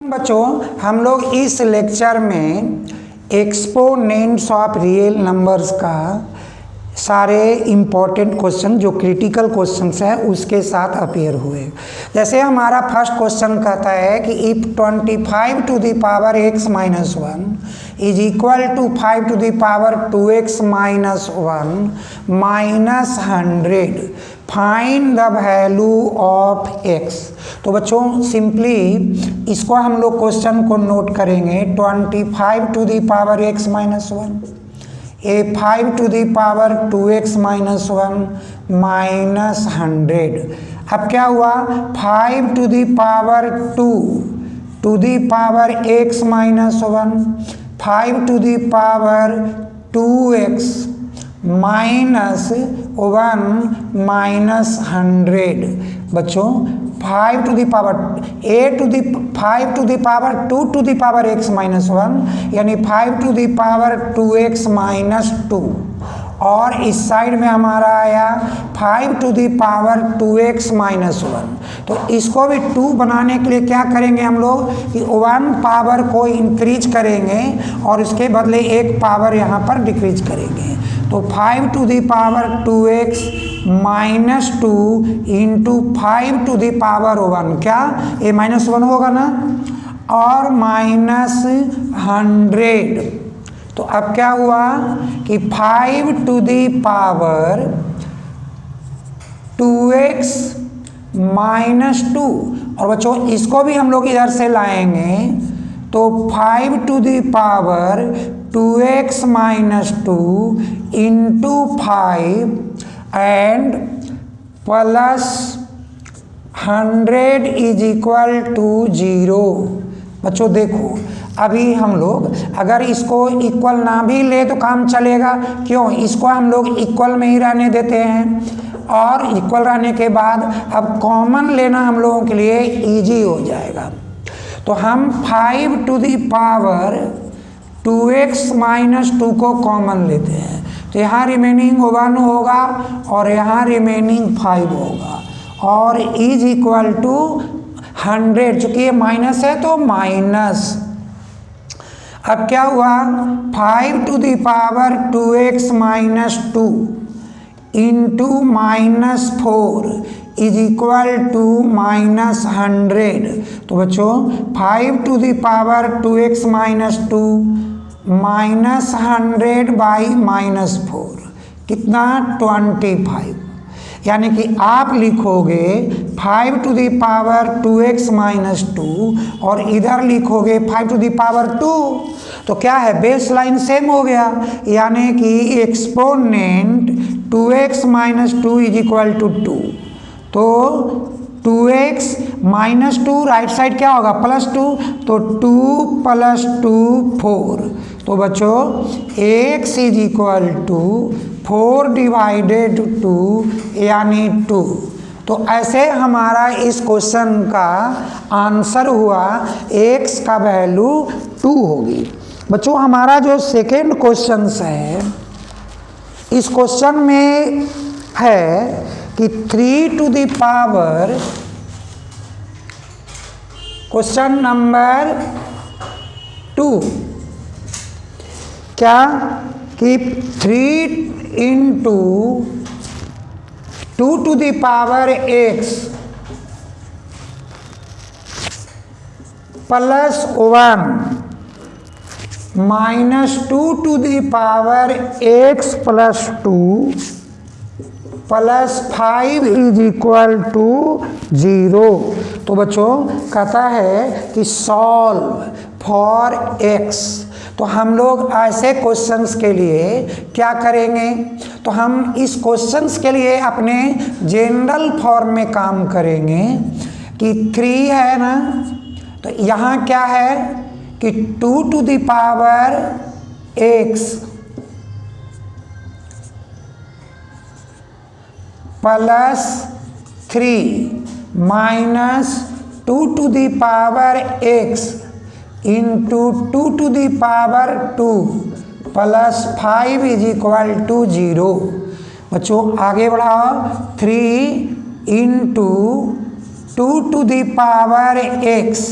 बच्चों हम लोग इस लेक्चर में एक्सपोनेंट्स ऑफ रियल नंबर्स का सारे इम्पॉर्टेंट क्वेश्चन जो क्रिटिकल क्वेश्चंस हैं उसके साथ अपीयर हुए। जैसे हमारा फर्स्ट क्वेश्चन कहता है कि if 25 to the power x minus 1 is equal to 5 to the power 2x minus 1 minus 100 find the value of x। तो बच्चों सिंपली इसको हम लोग क्वेश्चन को नोट करेंगे 25 to the power x minus 1 a 5 to the power 2x minus 1 minus 100। अब क्या हुआ 5 to the power 2 to the power x minus 1 5 to the power 2x minus 1 minus 100। बच्चों 5 to the power a to the 5 to the power 2 to the power x minus 1 यानी 5 to the power 2x minus 2 और इस side में हमारा आया 5 to the power 2x minus 1। तो इसको भी 2 बनाने के लिए क्या करेंगे हम लोग कि 1 पावर को इंक्रीज करेंगे और उसके बदले एक पावर यहाँ पर डिक्रीज करेंगे। तो 5 to the power 2x minus 2 into 5 to the power 1 क्या ये माइनस 1 होगा ना और माइनस 100। तो अब क्या हुआ कि 5 to the power 2x minus 2 और बच्चों इसको भी हम लोग इधर से लाएंगे तो 5 to the power 2x minus 2 into 5 and plus 100 is equal to 0। बच्चों देखो अभी हम लोग अगर इसको इक्वल ना भी ले तो काम चलेगा, क्यों इसको हम लोग इक्वल में ही रहने देते हैं और इक्वल रहने के बाद अब कॉमन लेना हम लोगों के लिए इजी हो जाएगा। तो हम 5 to the power 2x minus 2 को कॉमन लेते हैं तो यहाँ रिमेनिंग 1 होगा और यहाँ रिमेनिंग 5 होगा और इज इक्वल टू 100। चूँकि ये माइनस है तो माइनस। अब क्या हुआ 5 to the power 2x minus 2 into minus 4 is equal to minus 100। तो बच्चों 5 to the power 2x minus 2 minus 100 by minus 4 कितना 25। यानी कि आप लिखोगे 5 to the power 2x minus 2 और इधर लिखोगे 5 टू दी पावर 2 तो क्या है बेस लाइन सेम हो गया। यानी कि exponent 2x minus 2 is equal to 2। तो 2x माइनस 2 राइट साइड क्या होगा प्लस 2 तो 2 प्लस 2 4। तो बच्चों x is equal to 4 divided 2 यानी 2। तो ऐसे हमारा इस क्वेश्चन का आंसर हुआ x का वैल्यू 2 होगी। बच्चों हमारा जो सेकेंड क्वेश्चन है इस क्वेश्चन में है कि 3 to the power question number 2 क्या कि 3 into 2 to the power x plus 1 minus 2 to the power x plus 2 plus 5 is equal to 0। तो बच्चों कहता है कि सॉल्व फॉर x। तो हम लोग ऐसे क्वेश्चंस के लिए क्या करेंगे तो हम इस क्वेश्चंस के लिए अपने जनरल फॉर्म में काम करेंगे कि 3 है ना तो यहाँ क्या है कि 2 to the power x plus 3 minus 2 to the power x into 2 to the power 2 plus 5 is equal to 0। बच्चों आगे बढ़ाओ 3 into 2 to the power x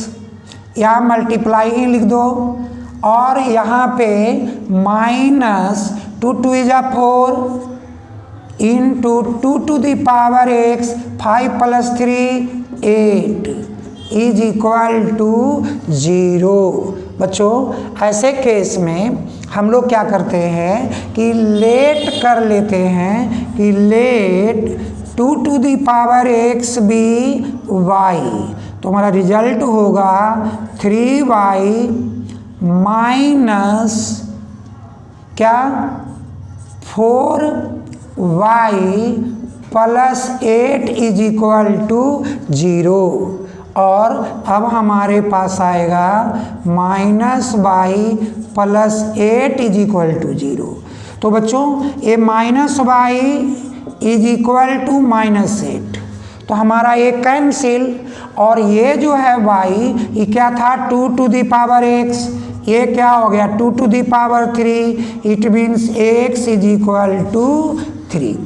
यहाँ मल्टीप्लाई ही लिख दो, और यहाँ पे minus 2 2 is 4 into 2 to the power x, 5 + 3 8 is equal to 0। बच्चों ऐसे केस में हम लोग क्या करते हैं कि लेट कर लेते हैं कि let 2 to the power x be y, तो हमारा रिजल्ट होगा 3y माइनस क्या 4y + 8 इज इक्वल टू 0। और अब हमारे पास आएगा -y + 8 इज इक्वल टू 0। तो बच्चों ये -y इज इक्वल टू -8, तो हमारा ये कैंसिल, और ये जो है y ये क्या था 2 टू द पावर x, ये क्या हो गया 2 to the power 3, it means x is equal to 3।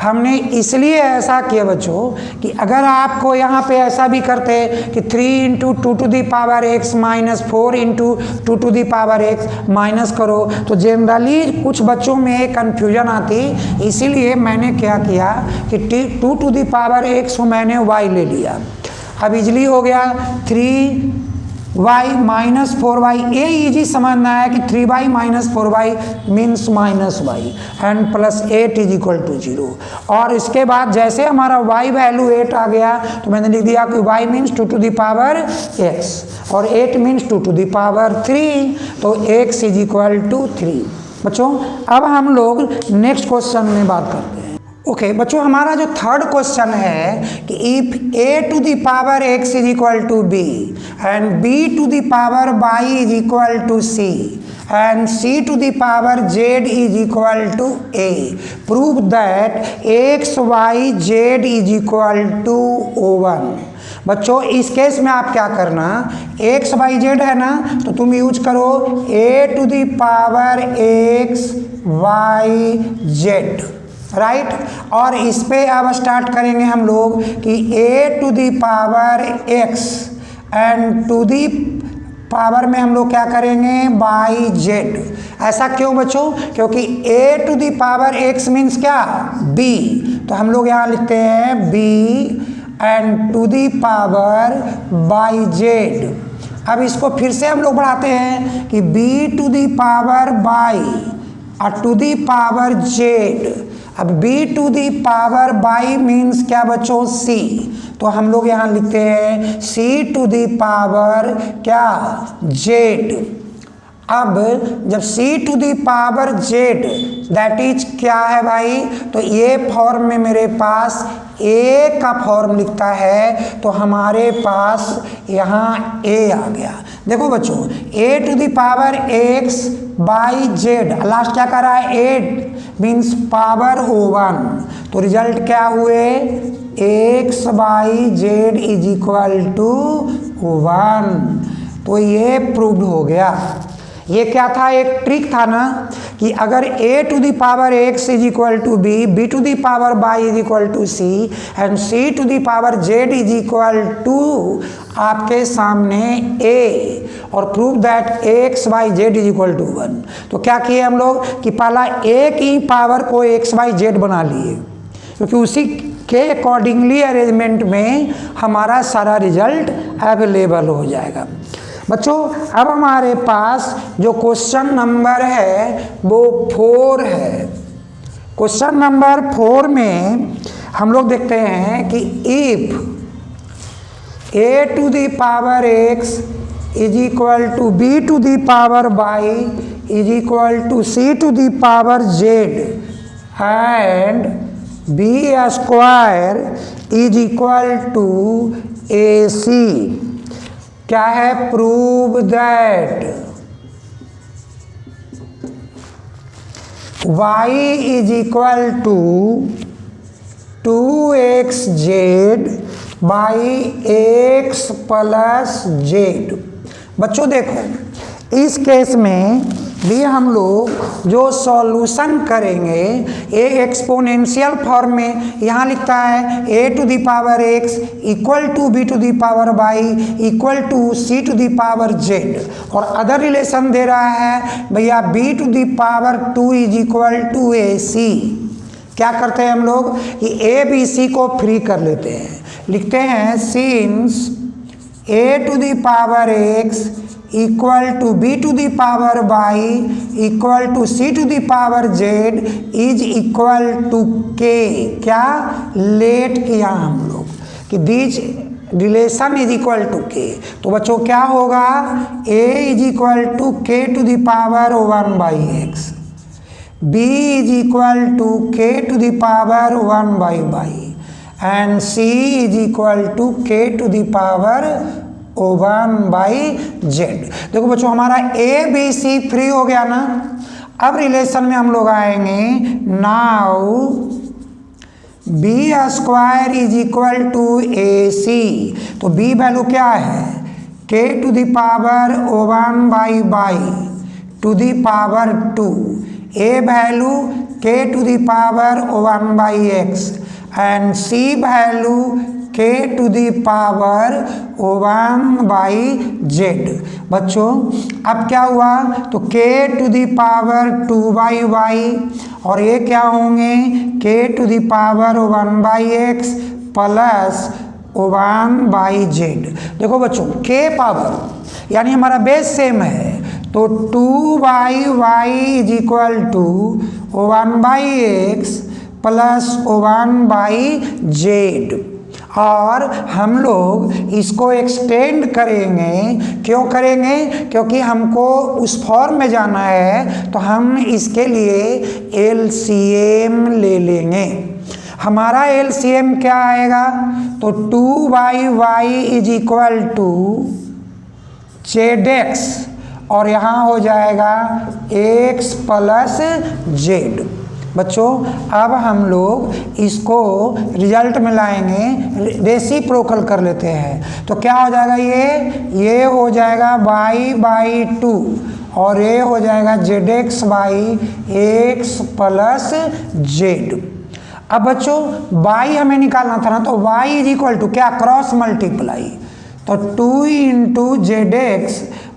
हमने इसलिए ऐसा किया बच्चों कि अगर आपको यहाँ पे ऐसा भी करते कि 3 × 2 to the power x minus 4 × 2 to the power x minus करो, तो जनरली कुछ बच्चों में कन्फ्यूजन आती, इसीलिए मैंने क्या किया कि 2 टू द पावर x को मैंने y ले लिया। अब इजली हो गया 3y - 4y, ये इजी समझना है कि 3y - 4y means -y and +8 is equal to 0। और इसके बाद जैसे हमारा y वैल्यू 8 आ गया तो मैंने लिख दिया कि y means 2 to the power x और 8 मीन्स 2 टू द पावर 3, तो x इज इक्वल टू 3। बच्चों अब हम लोग नेक्स्ट क्वेश्चन में बात करते हैं। ओके बच्चों, हमारा जो थर्ड क्वेश्चन है कि if a to the power x is equal to b and b to the power y is equal to c and c to the power z is equal to a, prove that x y z is equal to 1। बच्चों इस case में आप क्या करना, x y z है ना, तो तुम यूज करो a to the power x y z, right. और इस पे अब स्टार्ट करेंगे हम लोग कि a to the power x and to the power में हम लोग क्या करेंगे बाई जेड। ऐसा क्यों बच्चों, क्योंकि a to the power x means क्या b, तो हम लोग यहाँ लिखते हैं b and to the power by z. अब इसको फिर से हम लोग बढ़ाते हैं कि b to the power by और टू द पावर जेड। अब b to the power by means क्या बच्चों c, तो हम लोग यहाँ लिखते हैं c टू द पावर क्या z। अब जब c to the power z that is क्या है भाई, तो ये फॉर्म में मेरे पास a का फॉर्म लिखता है, तो हमारे पास यहाँ a आ गया। देखो बच्चों a to the power x by z, last क्या कर रहा है 8 मीन्स पावर 1, तो रिजल्ट क्या हुए x by z is equal to 1। तो ये प्रूव्ड हो गया। ये क्या था, एक ट्रिक था ना कि अगर a to the power x is equal to b, b to the power y is equal to c and c to the power z is equal to आपके सामने a और prove that x y z is equal to 1। तो क्या किए हम लोग कि पहला a की पावर को x y z बना लिए, क्योंकि उसी के अकॉर्डिंगली अरेंजमेंट में हमारा सारा रिजल्ट अवेलेबल हो जाएगा। बच्चों अब हमारे पास जो क्वेश्चन नंबर है वो 4 है। क्वेश्चन नंबर 4 में हम लोग देखते हैं कि if a to the power x is equal to b to the power y is equal to c to the power z and b square is equal to ac, क्या है prove that y is equal to 2xz by x plus z। बच्चों देखो इस case में भी हम लोग जो सॉल्यूशन करेंगे ये एक्सपोनेंशियल फॉर्म में यहाँ लिखता है a to the power x equal to b to the power y equal to c to the power z, और अदर रिलेशन दे रहा है भैया b to the power 2 is equal to ac। क्या करते हैं हम लोग कि a b c को फ्री कर लेते हैं, लिखते हैं since a to the power x equal to b to the power y equal to c to the power z is equal to k। क्या लेट किया हम लोग कि this relation is equal to k, तो बच्चों क्या होगा a is equal to k to the power 1/x, b is equal to k to the power 1/y and c is equal to k to the power 1/z। देखो बच्चों हमारा a b c free हो गया ना। अब relation में हम लोग आएंगे, now b square is equal to ac, तो b वैल्यू क्या है k to the power 1/y to the power 2, a value k to the power 1/x and c value k to the power 1/z। बच्चों अब क्या हुआ तो k to the power 2/y और ये क्या होंगे k to the power 1/x plus 1/z। देखो बच्चों k पावर यानी हमारा बेस सेम है, तो 2/y is equal to 1/x plus 1/z, और हम लोग इसको एक्सटेंड करेंगे। क्यों करेंगे? क्योंकि हमको उस फॉर्म में जाना है, तो हम इसके लिए एलसीएम ले लेंगे। हमारा एलसीएम क्या आएगा तो 2/y is equal to ZX और यहाँ हो जाएगा x प्लस z। बच्चों अब हम लोग इसको रिजल्ट में लाएंगे, रेसिप्रोकल कर लेते हैं, तो क्या हो जाएगा ये हो जाएगा y/2 और ये हो जाएगा ZX/x प्लस z। अब बच्चों y हमें निकालना था ना, तो y इज इक्वल टू क्या क्रॉस मल्टीप्लाई, तो 2 into ZX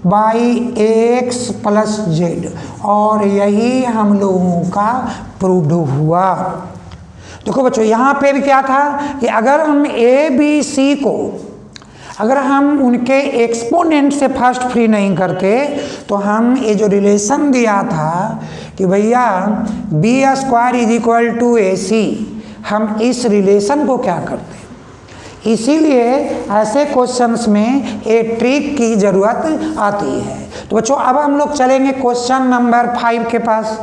by x plus z, और यही हम लोगों का प्रूव्ड हुआ। देखो बच्चों यहाँ पे भी क्या था कि अगर हम a b c को अगर हम उनके एक्सपोनेंट से फर्स्ट फ्री नहीं करते, तो हम ये जो रिलेशन दिया था कि भैया b square is equal to ac, हम इस रिलेशन को क्या करते, इसीलिए ऐसे क्वेश्चंस में एक ट्रिक की ज़रूरत आती है। तो बच्चों अब हम लोग चलेंगे क्वेश्चन नंबर 5 के पास।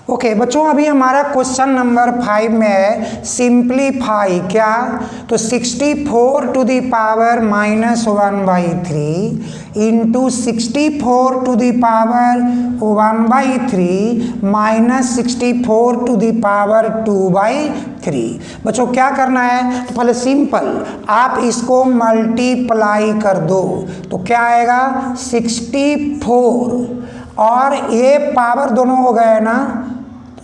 ओके बच्चों अभी हमारा क्वेश्चन नंबर 5 में है सिंप्लीफाई क्या, तो 64 to the power -1/3 into 64 to the power 1/3 minus 64 to the power 2/3। बच्चों क्या करना है तो पहले सिंपल आप इसको मल्टीप्लाई कर दो, तो क्या आएगा 64 और ये पावर दोनों हो गए ना,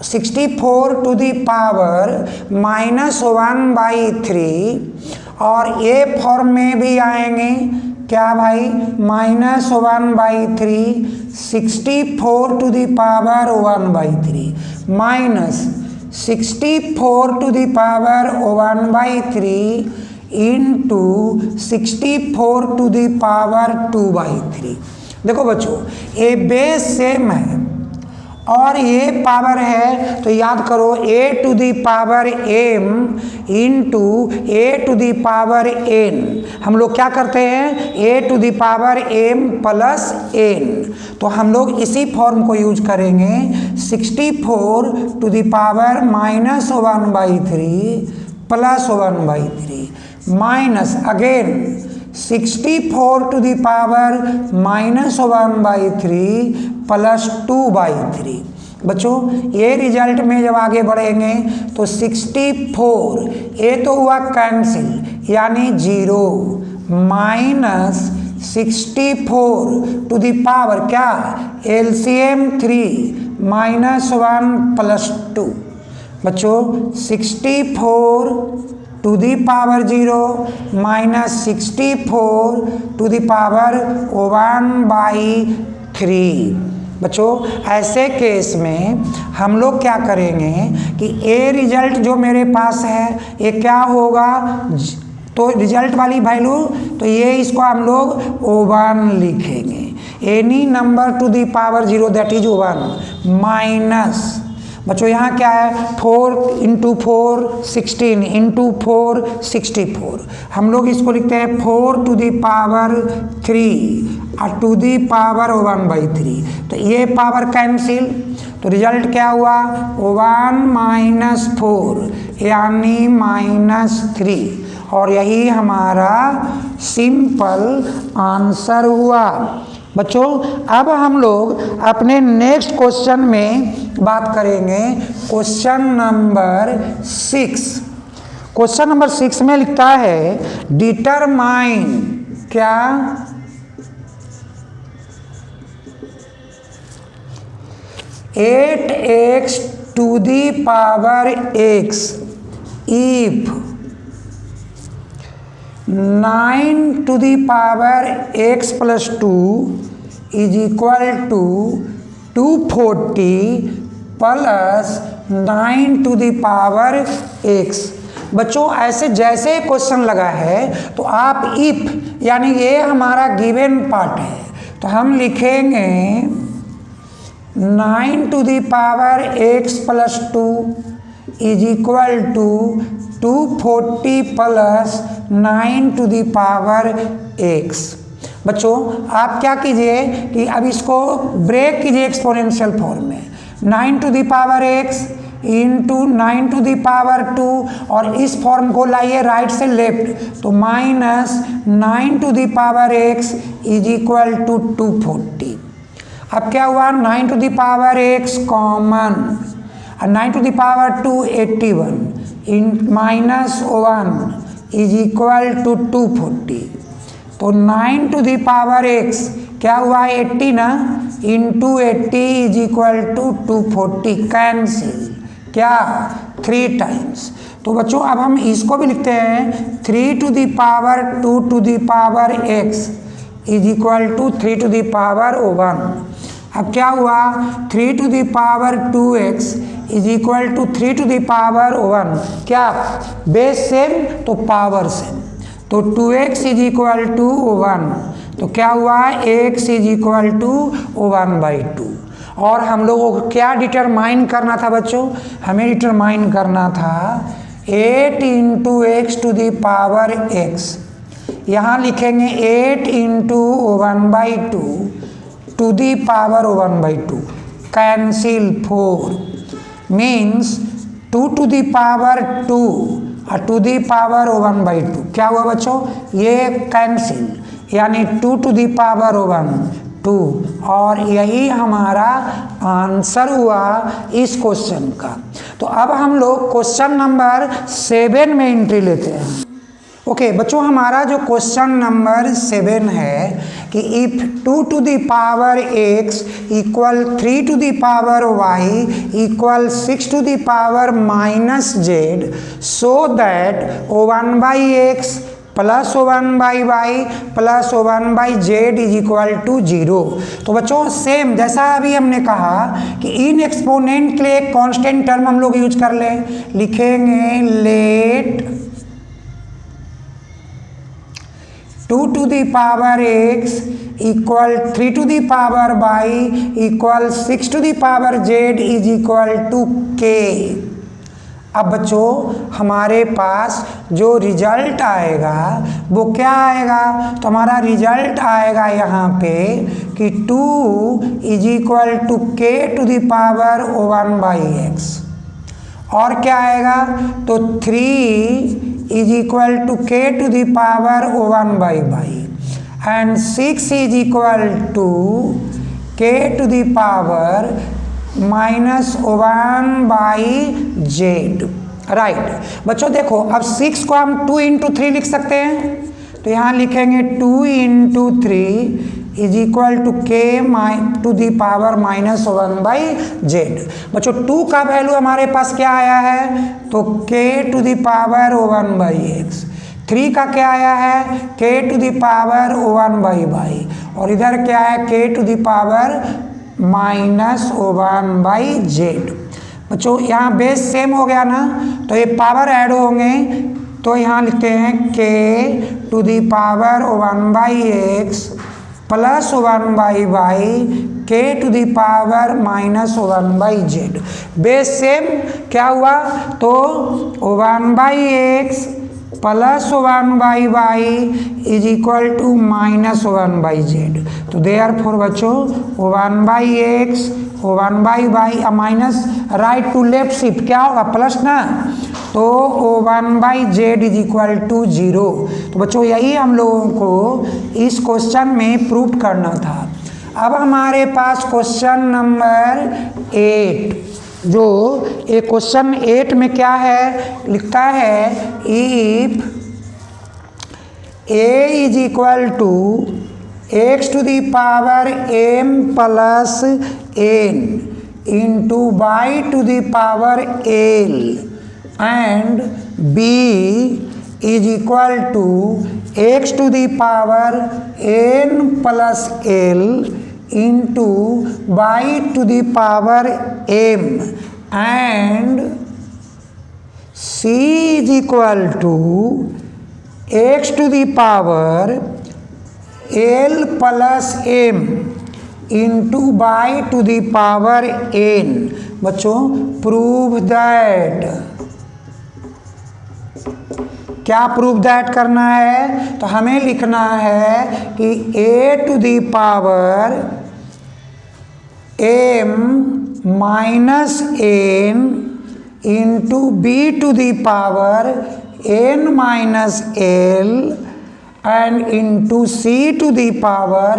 64 टू द पावर -1/3 और ये फॉर्म में भी आएंगे क्या भाई -1/3 64 to the power 1/3 minus 64 to the power 1/3 into 64 to the power 2/3। देखो बच्चों ये बेस सेम है और ये पावर है, तो याद करो a to the power m into a to the power n। हम लोग क्या करते हैं a to the power m plus n, तो हम लोग इसी फॉर्म को यूज करेंगे 64 to the power -1/3 plus 1/3 minus again 64 to the power -1/3 plus 2/3। बच्चों ये रिजल्ट में जब आगे बढ़ेंगे तो 64 ये तो हुआ कैंसिल यानी 0 माइनस 64 टू द पावर क्या, एलसीएम 3 माइनस 1 प्लस 2। बच्चों 64 to the power 0 minus 64 to the power 1/3। बच्चों ऐसे केस में हम लोग क्या करेंगे कि ए रिजल्ट जो मेरे पास है ये क्या होगा, तो रिजल्ट वाली वैल्यू, तो ये इसको हम लोग O1 लिखेंगे। Any number to the power 0 that is 1 minus, बच्चों यहाँ क्या है 4 इंटू 4 16 इंटू 4 64। हम लोग इसको लिखते हैं 4 टू दी पावर 3 और टू दी पावर 1/3। तो ये पावर कैंसिल, तो रिजल्ट क्या हुआ 1 माइनस 4 यानी -3, और यही हमारा सिंपल आंसर हुआ। बच्चों अब हम लोग अपने नेक्स्ट क्वेश्चन में बात करेंगे, क्वेश्चन नंबर 6। क्वेश्चन नंबर 6 में लिखता है डिटरमाइन क्या, 8x to the power x if 9 to the power x plus 2 is equal to 240 plus 9 to the power x। बच्चों ऐसे जैसे क्वेश्चन लगा है तो आप इफ यानी ये हमारा गिवन पार्ट है, तो हम लिखेंगे 9 to the power x plus 2 is equal to 240 plus 9 to the power x। बच्चों आप क्या कीजिए कि अब इसको ब्रेक कीजिए एक्सपोनेंशियल फॉर्म में, 9 to the power x into 9 to the power 2, और इस फॉर्म को लाइए राइट से लेफ्ट, तो minus 9 to the power x is equal to 240। अब क्या हुआ 9 to the power x common, 9 to the power 2 81 इन माइनस 1 इज इक्वल टू 240। तो 9 टू दी पावर x क्या हुआ 80 ना, into 80 is equal to 240, cancel क्या 3 टाइम्स। तो बच्चों अब हम इसको भी लिखते हैं 3 to the power 2 to the power x is equal to 3 to the power 1। अब क्या हुआ 3 to the power 2x is equal to 3 to the power 1, क्या बेस सेम तो पावर सेम, तो 2x इज इक्वल टू 1, तो क्या हुआ x is equal to 1/2। और हम लोगों को क्या डिटरमाइन करना था बच्चों, हमें डिटरमाइन करना था 8 into x to the power x, यहाँ लिखेंगे 8 into 1/2 to the power 1/2, cancel 4 means 2 to the power 2 और टू दी पावर 1/2, क्या हुआ बच्चों ये कैंसिल, यानी 2 टू दी पावर 2, और यही हमारा आंसर हुआ इस क्वेश्चन का। तो अब हम लोग क्वेश्चन नंबर 7 में एंट्री लेते हैं। ओके बच्चों हमारा जो क्वेश्चन नंबर 7 है कि if 2 to the power x equal 3 to the power y equal 6 to the power -z so that 1/x plus 1/y plus 1/z is equal to 0। तो बच्चों सेम जैसा अभी हमने कहा कि इन एक्सपोनेंट के लिए एक कांस्टेंट टर्म हम लोग यूज कर लें, लिखेंगे let 2 to the power x equal 3 to the power y equal 6 to the power z is equal to k। अब बच्चों हमारे पास जो रिजल्ट आएगा वो क्या आएगा, तो हमारा रिजल्ट आएगा यहाँ पे कि 2 is equal to k to the power 1/x, और क्या आएगा तो 3 is equal to k to the power 1/y and 6 is equal to k to the power -1/z। Right बच्चों देखो अब 6 को हम 2 इंटू 3 लिख सकते हैं, तो यहाँ लिखेंगे 2 into 3 is equal to k to the power minus 1/z। बच्चों 2 का वैल्यू हमारे पास क्या आया है, तो k to the power 1/x। 3 का क्या आया है, k to the power 1/y, और इधर क्या है, k to the power minus 1/z। बच्चों यहाँ बेस सेम हो गया ना, तो ये पावर ऐड होंगे, तो यहाँ लिखते हैं k to the power 1/x plus 1/y k to the power minus 1/z। Base same क्या हुआ, तो 1/x plus 1/y is equal to minus 1/z। तो देयरफॉर बच्चों 1/x 1/y minus right to left shift क्या होगा, plus ना, तो 1/z is equal to 0। तो बच्चों यही हम लोगों को इस क्वेश्चन में प्रूव करना था। अब हमारे पास क्वेश्चन नंबर 8, जो ये क्वेश्चन 8 में क्या है, लिखता है if a is equal to x to the power m plus n into y to the power l and b is equal to x to the power n plus l into y to the power m and c is equal to x to the power l plus m into y to the power n। बच्चों prove that, क्या prove that करना है, तो हमें लिखना है कि a to the power m minus n into b to the power n minus l and into c to the power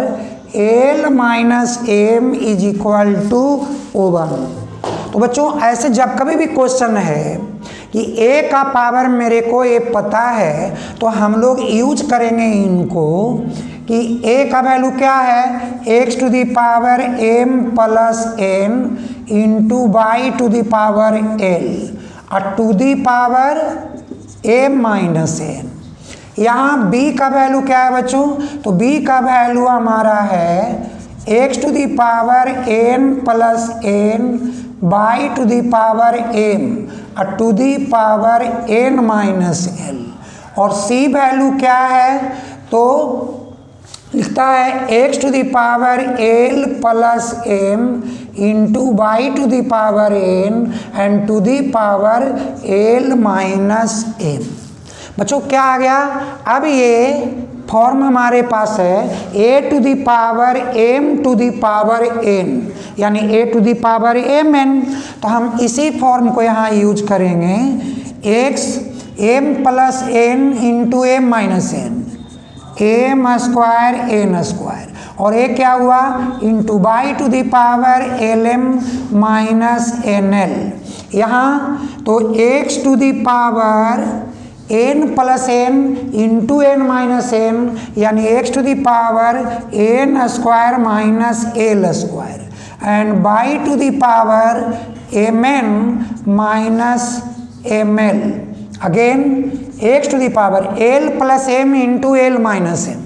l minus m is equal to 1। तो बच्चों ऐसे जब कभी भी क्वेश्चन है कि a का पावर मेरे को ये पता है, तो हम लोग यूज करेंगे इनको कि a का वैल्यू क्या है, x to the power m plus n into y to the power l और to the power m minus n। यहाँ b का वैल्यू क्या है बच्चों, तो b का वैल्यू हमारा है x to the power n plus n y to the power m और to the power n minus l। और c वैल्यू क्या है, तो लिखता है x to the power l plus m into y to the power n and to the power l minus m। बच्चों क्या आ गया, अब ये फॉर्म हमारे पास है a to the power m to the power n, यानी a to the power mn। तो हम इसी फॉर्म को यहाँ यूज करेंगे, x m plus n into m minus n, m square n square, और ये क्या हुआ into y to the power lm minus nl। यहाँ तो x to the power n plus n into n minus n, यानी x to the power n square minus l square and y to the power mn minus ml। Again x to the power l plus m into l minus m,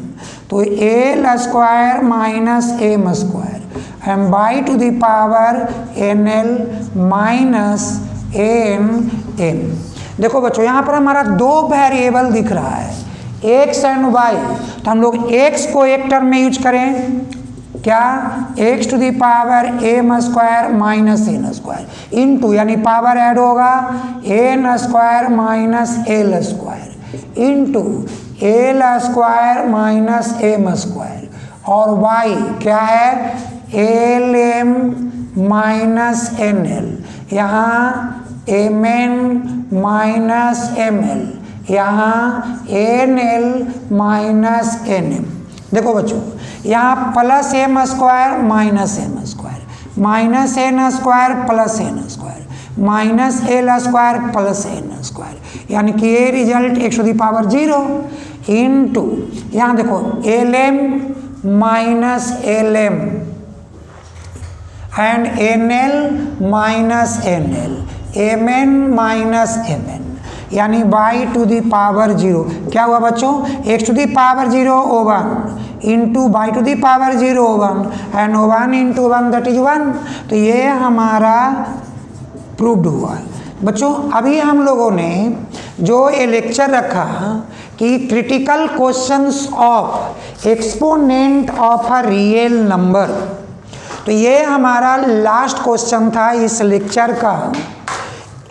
तो l square minus m square and y to the power nl minus n। देखो बच्चों यहाँ पर हमारा दो variable दिख रहा है x एंड y, तो हम लोग x को एक टर्म में यूज करें, क्या, x to the power m square minus n square into, यानी पावर ऐड होगा n square minus l square into l square minus m square, और y क्या है lm माइनस nl, यहाँ mn माइनस ml, यहाँ nl minus nm। देखो बच्चों यहाँ plus m square minus m square minus n square plus n square minus l square plus n square, यानी कि ये result x to the power 0, into, यहाँ देखो LM minus LM and NL minus NL, MN minus MN, यानी y to the power 0। क्या हुआ बच्चों, x to the power 0 O1 into y to the power 0 O1 and O1 into 1 that is 1। तो ये हमारा proved हुआ। बच्चों अभी हम लोगों ने जो ये लेक्चर रखा कि critical questions of exponent of a real number, तो ये हमारा लास्ट क्वेश्चन था इस लेक्चर का।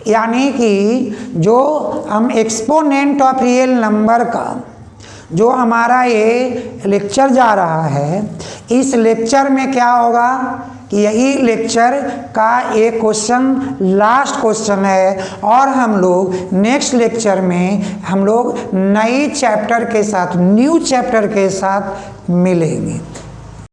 यानी कि जो हम एक्सपोनेंट ऑफ रियल नंबर का जो हमारा ये लेक्चर जा रहा है, इस लेक्चर में क्या होगा कि यही लेक्चर का एक क्वेश्चन लास्ट क्वेश्चन है, और हम लोग नेक्स्ट लेक्चर में हम लोग नई चैप्टर के साथ, न्यू चैप्टर के साथ मिलेंगे।